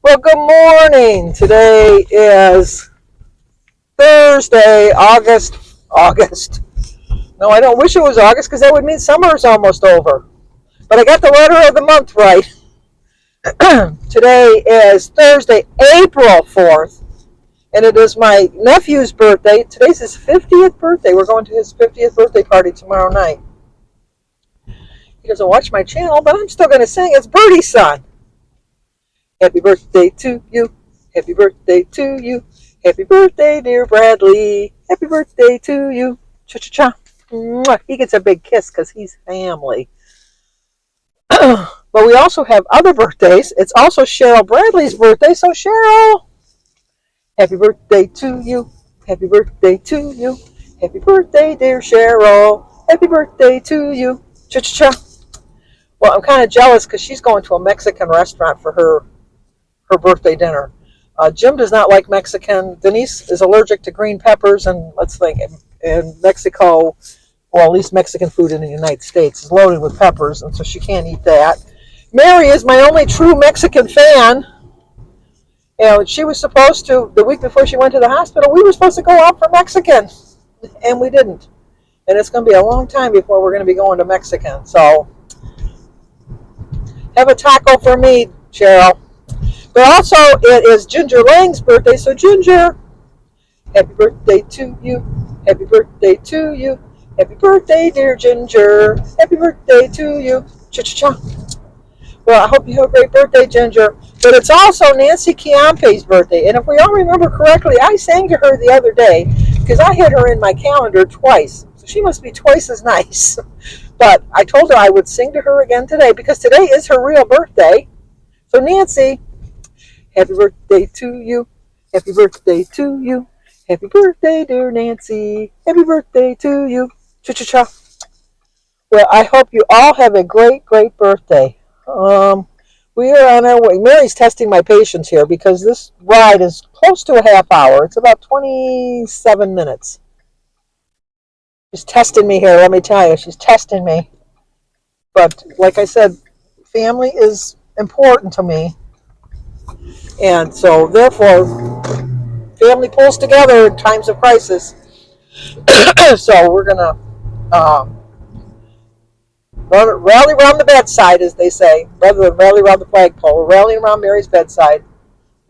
Well, good morning. Today is Thursday, August. No, I don't wish it was August because that would mean summer is almost over. But I got the letter of the month right. Today is Thursday, April 4th, and it is my nephew's birthday. Today's his 50th birthday. We're going to his 50th birthday party tomorrow night. He doesn't watch my channel, but I'm still going to sing. It's Birdie's son. Happy birthday to you. Happy birthday to you. Happy birthday, dear Bradley. Happy birthday to you. Cha-cha-cha. He gets a big kiss because he's family. But we also have other birthdays. It's also Cheryl Bradley's birthday. So, Cheryl, happy birthday to you. Happy birthday to you. Happy birthday, dear Cheryl. Happy birthday to you. Cha-cha-cha. Well, I'm kind of jealous because she's going to a Mexican restaurant for her birthday dinner. Jim does not like Mexican. Denise is allergic to green peppers, and let's think, in Mexico, well, at least Mexican food in the United States is loaded with peppers, and so she can't eat that. Mary is my only true Mexican fan. And she was supposed to, the week before she went to the hospital, we were supposed to go out for Mexican, and we didn't. And it's going to be a long time before we're going to be going to Mexican. So, have a taco for me, Cheryl. But also, it is Ginger Lang's birthday, so Ginger, happy birthday to you, happy birthday to you, happy birthday, dear Ginger, happy birthday to you, cha-cha-cha. Well, I hope you have a great birthday, Ginger. But it's also Nancy Chiampe's birthday, and if we all remember correctly, I sang to her the other day, because I had her in my calendar twice, so she must be twice as nice. But I told her I would sing to her again today, because today is her real birthday. So Nancy, happy birthday to you. Happy birthday to you. Happy birthday, dear Nancy. Happy birthday to you. Cha-cha-cha. Well, I hope you all have a great, great birthday. We are on our way. Mary's testing my patience here because this ride is close to a half hour. It's about 27 minutes. She's testing me here, let me tell you. She's testing me. But like I said, family is important to me. And so, therefore, family pulls together in times of crisis. So we're going to rally around the bedside, as they say, rather than rally around the flagpole. We're rallying around Mary's bedside.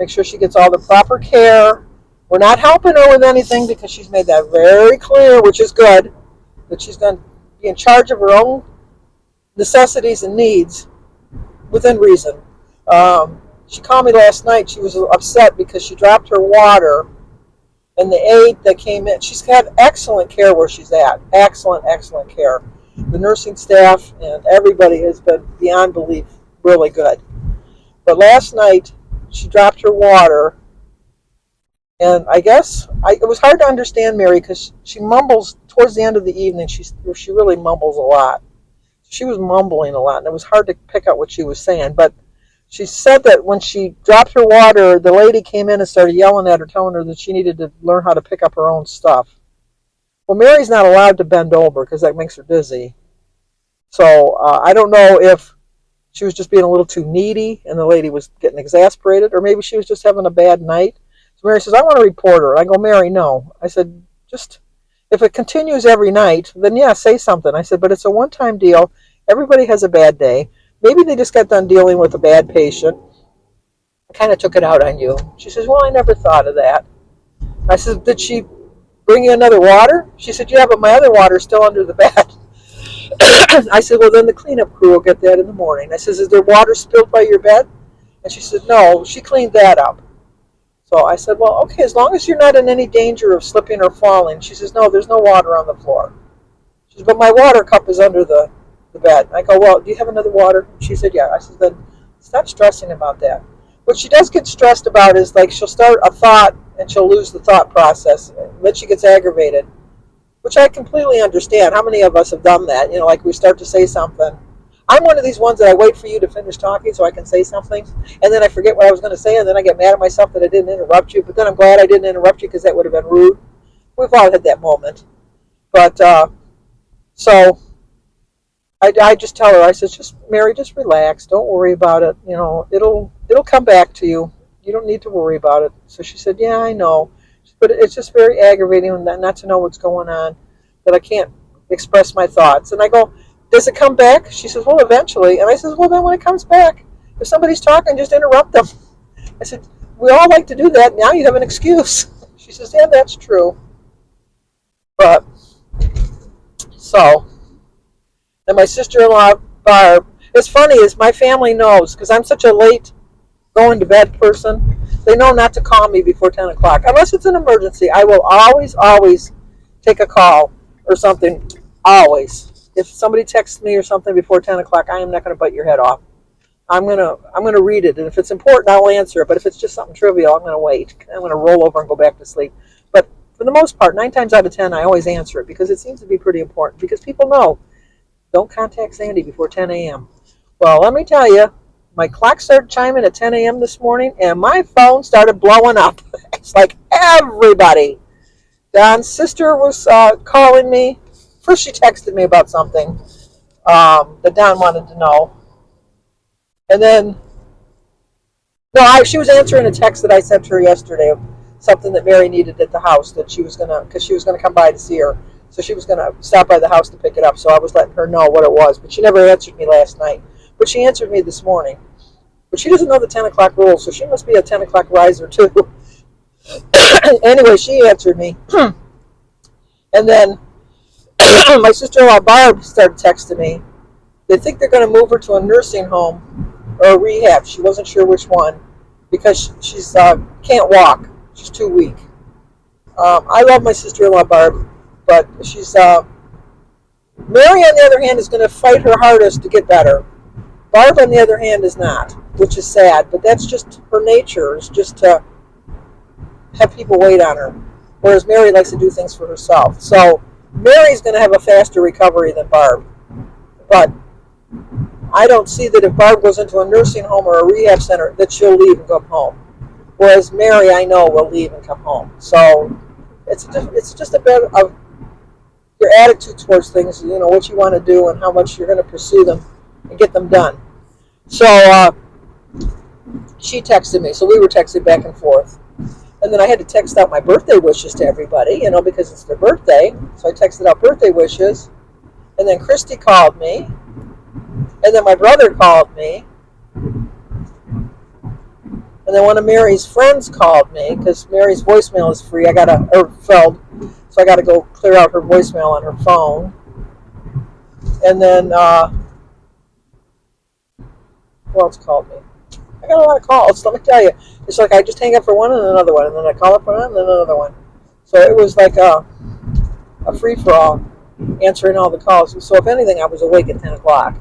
Make sure she gets all the proper care. We're not helping her with anything because she's made that very clear, which is good, that she's going to be in charge of her own necessities and needs within reason. She called me last night. She was upset because she dropped her water, and the aide that came in, she's had excellent care where she's at. Excellent, excellent care. The nursing staff and everybody has been beyond belief really good. But last night, she dropped her water, and I guess it was hard to understand Mary because she mumbles towards the end of the evening. She really mumbles a lot. She was mumbling a lot, and it was hard to pick out what she was saying. But she said that when she dropped her water, the lady came in and started yelling at her, telling her that she needed to learn how to pick up her own stuff. Well, Mary's not allowed to bend over because that makes her dizzy. So I don't know if she was just being a little too needy and the lady was getting exasperated, or maybe she was just having a bad night. So Mary says, I want to report her. I go, Mary, no. I said, just if it continues every night, then yeah, say something. I said, but it's a one-time deal. Everybody has a bad day. Maybe they just got done dealing with a bad patient. I kind of took it out on you. She says, well, I never thought of that. I said, did she bring you another water? She said, yeah, but my other water's still under the bed. I said, well, then the cleanup crew will get that in the morning. I said, is there water spilled by your bed? And she said, no, she cleaned that up. So I said, well, okay, as long as you're not in any danger of slipping or falling. She says, no, there's no water on the floor. She says, but my water cup is under the bed. I go, well, do you have another water? She said, yeah. I said, then stop stressing about that. What she does get stressed about is, like, she'll start a thought and she'll lose the thought process. And then she gets aggravated, which I completely understand. How many of us have done that? You know, like we start to say something. I'm one of these ones that I wait for you to finish talking so I can say something, and then I forget what I was going to say, and then I get mad at myself that I didn't interrupt you, but then I'm glad I didn't interrupt you because that would have been rude. We've all had that moment. But, so I just tell her, I said, just Mary, just relax. Don't worry about it. You know, it'll come back to you. You don't need to worry about it. So she said, yeah, I know. But it's just very aggravating not to know what's going on, that I can't express my thoughts. And I go, does it come back? She says, well, eventually. And I says, well, then when it comes back, if somebody's talking, just interrupt them. I said, we all like to do that. Now you have an excuse. She says, yeah, that's true. But, so, and my sister-in-law, Barb, it's funny is my family knows, because I'm such a late going to bed person, they know not to call me before 10 o'clock. Unless it's an emergency, I will always, always take a call or something. Always. If somebody texts me or something before 10 o'clock, I am not going to bite your head off. I'm gonna read it, and if it's important, I'll answer it. But if it's just something trivial, I'm gonna wait. I'm gonna roll over and go back to sleep. But for the most part, 9 times out of 10, I always answer it because it seems to be pretty important. Because people know, don't contact Sandy before 10 a.m. Well, let me tell you, my clock started chiming at 10 a.m. this morning, and my phone started blowing up. It's like everybody. Don's sister was calling me. First, she texted me about something that Don wanted to know. And then, no, she was answering a text that I sent her yesterday of something that Mary needed at the house that she was because she was gonna come by to see her, so she was gonna stop by the house to pick it up. So I was letting her know what it was, but she never answered me last night. But she answered me this morning. But she doesn't know the 10 o'clock rule, so she must be a 10 o'clock riser too. Anyway, she answered me, and then my sister-in-law Barb started texting me. They think they're going to move her to a nursing home or a rehab. She wasn't sure which one because she's can't walk. She's too weak. I love my sister-in-law Barb, but she's Mary on the other hand is going to fight her hardest to get better. Barb on the other hand is not, which is sad. But that's just her nature. Is just to have people wait on her, whereas Mary likes to do things for herself. So Mary's going to have a faster recovery than Barb, but I don't see that if Barb goes into a nursing home or a rehab center that she'll leave and come home. Whereas Mary, I know, will leave and come home. So it's just a bit of your attitude towards things, what you want to do and how much you're going to pursue them and get them done. So she texted me. So we were texting back and forth. And then I had to text out my birthday wishes to everybody, because it's their birthday. So I texted out birthday wishes. And then Christy called me. And then my brother called me. And then one of Mary's friends called me because Mary's voicemail is free. Filled. So I got to go clear out her voicemail on her phone. And then, who else called me? I got a lot of calls, let me tell you. It's like I just hang up for one and another one, and then I call up for one and then another one. So it was like a free-for-all, answering all the calls. So if anything, I was awake at 10 o'clock.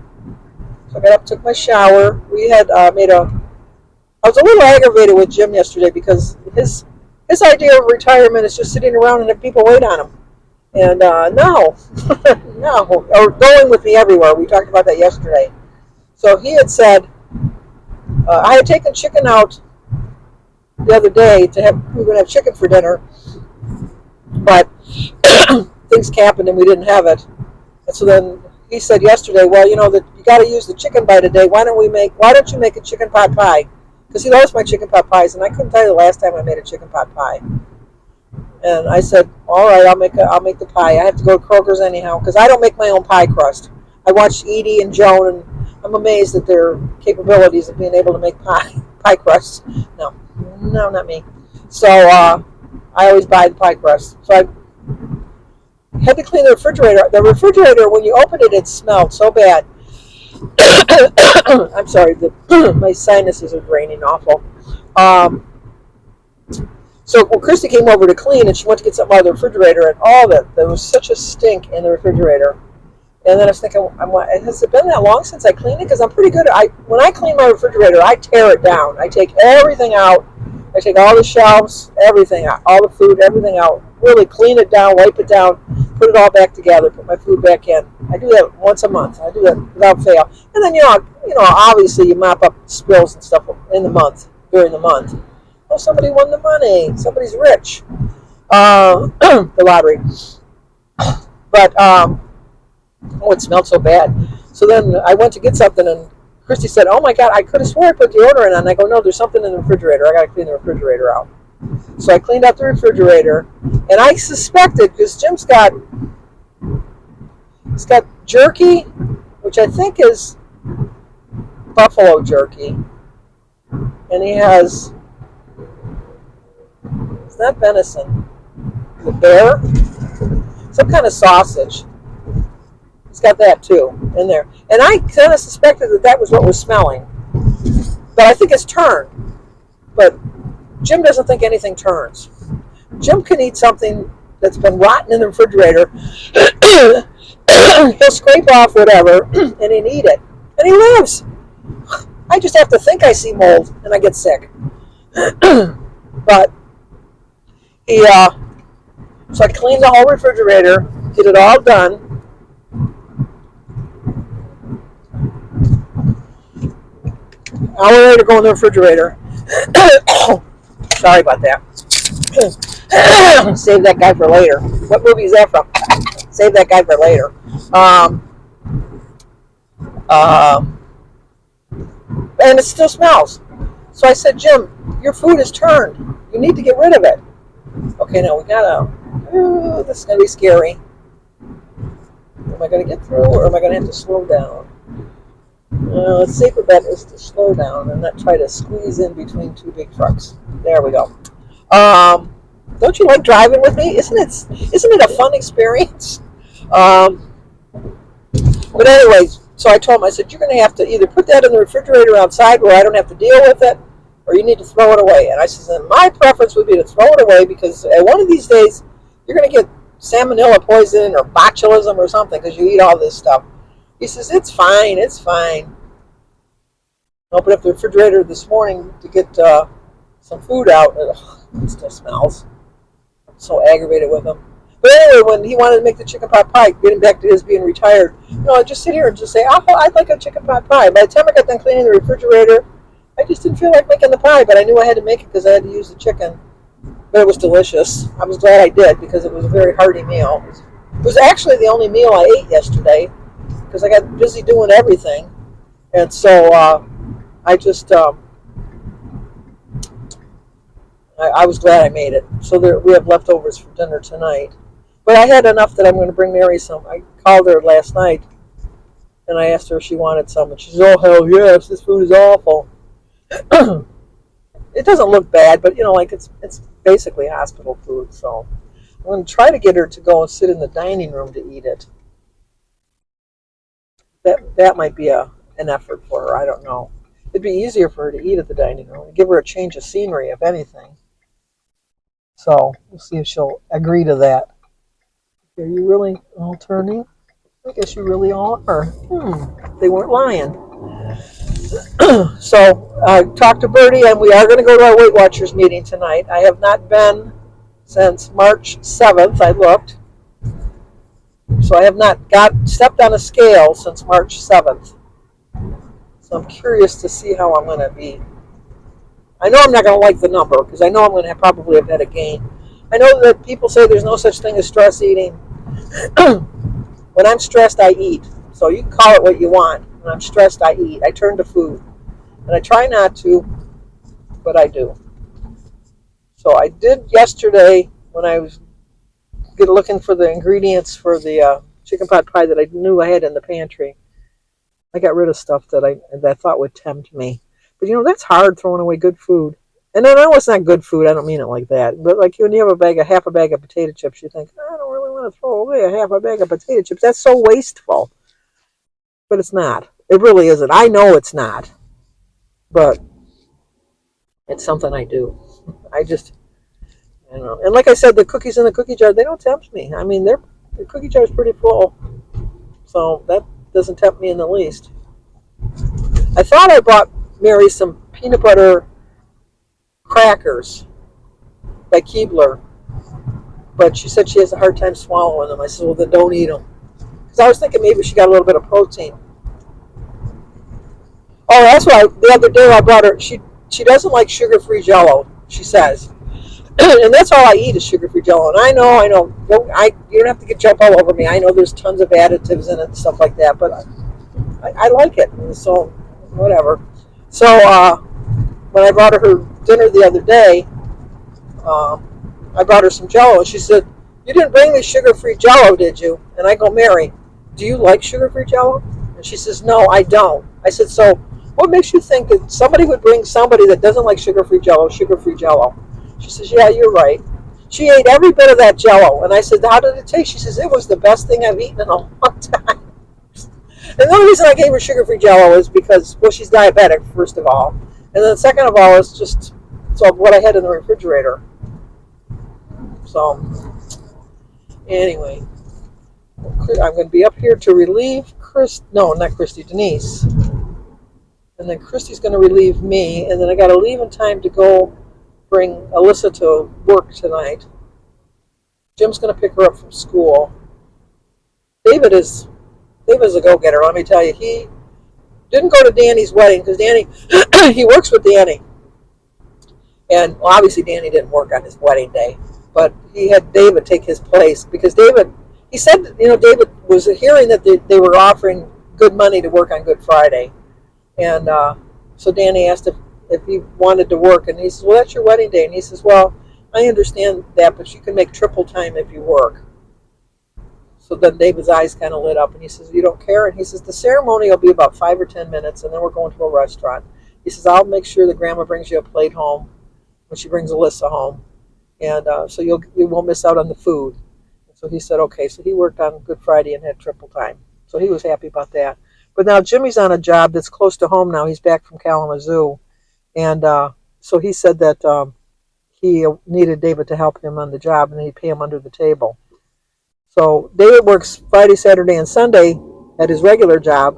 So I got up, took my shower. We had I was a little aggravated with Jim yesterday because his idea of retirement is just sitting around and have people wait on him. And no, or going with me everywhere. We talked about that yesterday. So he had said, I had taken chicken out the other day we were going to have chicken for dinner, but things happened and we didn't have it. And so then he said yesterday, well, that you got to use the chicken by today. Why don't you make a chicken pot pie? Because he loves my chicken pot pies, and I couldn't tell you the last time I made a chicken pot pie. And I said, all right, I'll make the pie. I have to go to Kroger's anyhow because I don't make my own pie crust. I watched Edie and Joan, and I'm amazed at their capabilities of being able to make pie crusts. No, not me. So I always buy the pie crust. So I had to clean the refrigerator. The refrigerator, when you opened it, it smelled so bad. I'm sorry, my sinuses are draining awful. So Christy came over to clean, and she went to get something out of the refrigerator, and there was such a stink in the refrigerator. And then I was thinking, has it been that long since I cleaned it? Because I'm pretty good. When I clean my refrigerator, I tear it down. I take everything out. I take all the shelves, everything out, all the food, everything out. Really clean it down, wipe it down, put it all back together, put my food back in. I do that once a month. I do that without fail. And then obviously you mop up spills and stuff during the month. Oh, somebody won the money. Somebody's rich. The lottery. But it smelled so bad. So then I went to get something, and Christy said, "Oh my God, I could have swore I put deodorant on." I go, "No, there's something in the refrigerator. I got to clean the refrigerator out." So I cleaned out the refrigerator, and I suspected because he's got jerky, which I think is buffalo jerky, and he has, it's not venison, the bear, some kind of sausage. He's got that too in there, and I kind of suspected that was what was smelling, but I think it's turned. But Jim doesn't think anything turns. Jim can eat something that's been rotten in the refrigerator. He'll scrape off whatever and he'll eat it, and he lives. I just have to think I see mold and I get sick. But he, so I cleaned the whole refrigerator, get it all done. Hour later, go in the refrigerator. Sorry about that. Save that guy for later. What movie is that from? Save that guy for later. And it still smells. So I said, "Jim, your food is turned. You need to get rid of it." Okay, now we gotta. This is gonna be scary. Am I gonna get through, or am I gonna have to slow down? The safer bet is to slow down and not try to squeeze in between two big trucks. There we go. Don't you like driving with me? Isn't it a fun experience? But anyways, so I told him, I said, "You're going to have to either put that in the refrigerator outside where I don't have to deal with it, or you need to throw it away." And I said, "My preference would be to throw it away because one of these days you're going to get salmonella poison or botulism or something because you eat all this stuff." He says, "It's fine, it's fine." I opened up the refrigerator this morning to get some food out, and it still smells. I'm so aggravated with him. But anyway, when he wanted to make the chicken pot pie, getting back to his being retired, I'd just sit here and just say, "Oh, I'd like a chicken pot pie." By the time I got done cleaning the refrigerator, I just didn't feel like making the pie, but I knew I had to make it because I had to use the chicken. But it was delicious. I was glad I did because it was a very hearty meal. It was actually the only meal I ate yesterday because I got busy doing everything. And so I just, I was glad I made it. So we have leftovers for dinner tonight. But I had enough that I'm going to bring Mary some. I called her last night and I asked her if she wanted some. And she said, "Oh, hell yes, this food is awful." It doesn't look bad, but like it's basically hospital food. So I'm going to try to get her to go and sit in the dining room to eat it. That might be an effort for her. I don't know. It'd be easier for her to eat at the dining room. Give her a change of scenery, if anything. So we'll see if she'll agree to that. Are you really all turning? I guess you really all are. They weren't lying. So I talked to Bertie, and we are going to go to our Weight Watchers meeting tonight. I have not been since March 7th. I looked. So I have not stepped on a scale since March 7th. So I'm curious to see how I'm going to be. I know I'm not going to like the number because I know I'm going to probably have had a gain. I know that people say there's no such thing as stress eating. When I'm stressed, I eat. So you can call it what you want. When I'm stressed, I eat. I turn to food. And I try not to, but I do. So I did yesterday when I was looking for the ingredients for the chicken pot pie that I knew I had in the pantry. I got rid of stuff that I thought would tempt me. But that's hard, throwing away good food. And I know it's not good food. I don't mean it like that. But like when you have half a bag of potato chips, you think, I don't really want to throw away half a bag of potato chips. That's so wasteful. But it's not. It really isn't. I know it's not. But it's something I do. I just, And like I said, the cookies in the cookie jar, they don't tempt me. I mean, the cookie jar is pretty full. So that doesn't tempt me in the least. I thought I bought Mary some peanut butter crackers by Keebler, but she said she has a hard time swallowing them. I said, well, then don't eat them. Because I was thinking maybe she got a little bit of protein. Oh, that's why the other day I brought her, she doesn't like sugar-free Jell-O, she says. And that's all I eat is sugar-free Jell-O. And I know, you don't have to jump all over me. I know there's tons of additives in it and stuff like that, but I like it. And so whatever. So when I brought her dinner the other day, uh, I brought her some Jello, and she said, "You didn't bring me sugar-free Jello, did you?" And I go, "Mary, do you like sugar-free Jello?" And she says, "No, I don't." I said, "So what makes you think that somebody would bring somebody that doesn't like sugar-free Jello?" She says, "Yeah, you're right." She ate every bit of that Jello, and I said, "How did it taste?" She says, "It was the best thing I've eaten in a long time." And the only reason I gave her sugar-free Jello is because, well, she's diabetic, first of all, and then second of all, it's just so what I had in the refrigerator. So anyway, I'm going to be up here to relieve no, not Christy, Denise. And then Christy's going to relieve me, and then I got to leave in time to go bring Alyssa to work tonight. Jim's going to pick her up from school. David is a go-getter, let me tell you. He didn't go to Danny's wedding because Danny, he works with Danny. And well, obviously Danny didn't work on his wedding day, but he had David take his place because David, he said, David was hearing that they were offering good money to work on Good Friday. And so Danny asked if he wanted to work, and he says, "Well, that's your wedding day." And he says, "Well, I understand that, but you can make triple time if you work." So then David's eyes kind of lit up, and he says, "You don't care?" And he says, "The ceremony will be about 5 or 10 minutes, and then we're going to a restaurant." He says, "I'll make sure that Grandma brings you a plate home when she brings Alyssa home, and so you won't miss out on the food." And so he said, "Okay." So he worked on Good Friday and had triple time. So he was happy about that. But now Jimmy's on a job that's close to home now. He's back from Kalamazoo. And so he said that he needed David to help him on the job, and he'd pay him under the table. So David works Friday, Saturday, and Sunday at his regular job.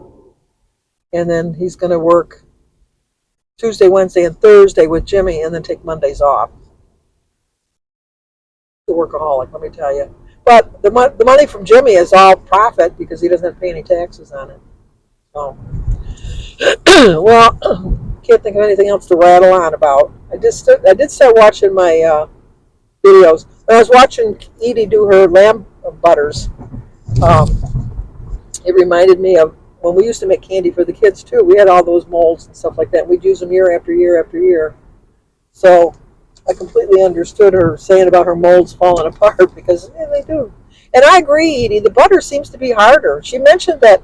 And then he's going to work Tuesday, Wednesday, and Thursday with Jimmy, and then take Mondays off. The workaholic, let me tell you. But the money from Jimmy is all profit because he doesn't have to pay any taxes on it. So, well, can't think of anything else to rattle on about. I did start watching my videos. When I was watching Edie do her lamb butters, it reminded me of when we used to make candy for the kids too. We had all those molds and stuff like that. And we'd use them year after year after year. So I completely understood her saying about her molds falling apart because they do. And I agree, Edie. The butter seems to be harder. She mentioned that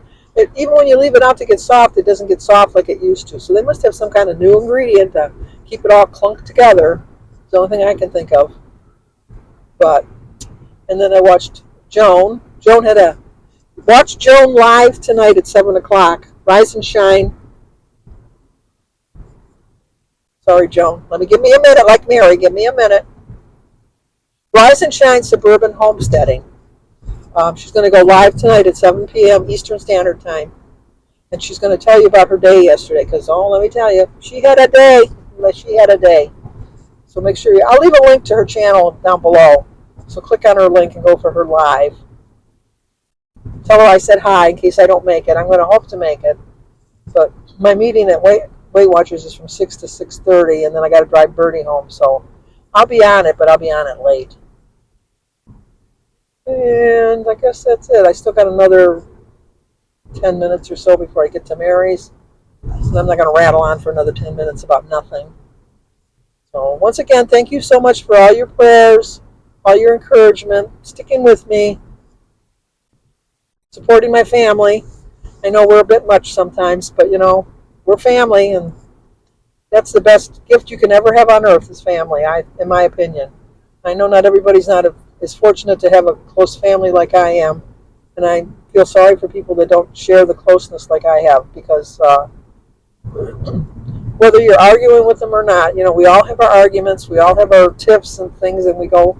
even when you leave it out to get soft, it doesn't get soft like it used to. So they must have some kind of new ingredient to keep it all clunked together. It's the only thing I can think of. And then I watched Joan. Watch Joan live tonight at 7 o'clock. Rise and Shine. Sorry, Joan. Give me a minute, like Mary. Give me a minute. Rise and Shine Suburban Homesteading. She's going to go live tonight at 7 p.m. Eastern Standard Time. And she's going to tell you about her day yesterday. Because, let me tell you, she had a day. So make sure I'll leave a link to her channel down below. So click on her link and go for her live. Tell her I said hi in case I don't make it. I'm going to hope to make it. But my meeting at Weight Watchers is from 6 to 6:30, and then I got to drive Bertie home. So I'll be on it, but I'll be on it late. And I guess that's it. I still got another 10 minutes or so before I get to Mary's. So I'm not going to rattle on for another 10 minutes about nothing. So once again, thank you so much for all your prayers, all your encouragement, sticking with me, supporting my family. I know we're a bit much sometimes, but we're family, and that's the best gift you can ever have on earth is family, in my opinion. I know not everybody's not as fortunate to have a close family like I am, and I feel sorry for people that don't share the closeness like I have, because whether you're arguing with them or not, we all have our arguments, we all have our tiffs and things, and we go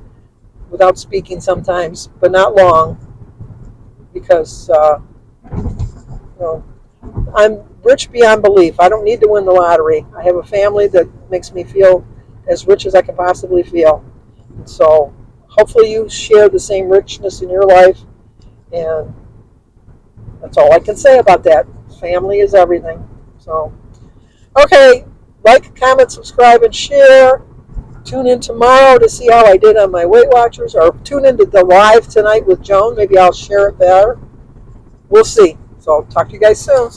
without speaking sometimes, but not long, because I'm rich beyond belief. I don't need to win the lottery. I have a family that makes me feel as rich as I can possibly feel. And so hopefully you share the same richness in your life, and that's all I can say about that. Family is everything. So, okay, like, comment, subscribe, and share. Tune in tomorrow to see how I did on my Weight Watchers, or tune into the live tonight with Joan. Maybe I'll share it there. We'll see. So I'll talk to you guys soon.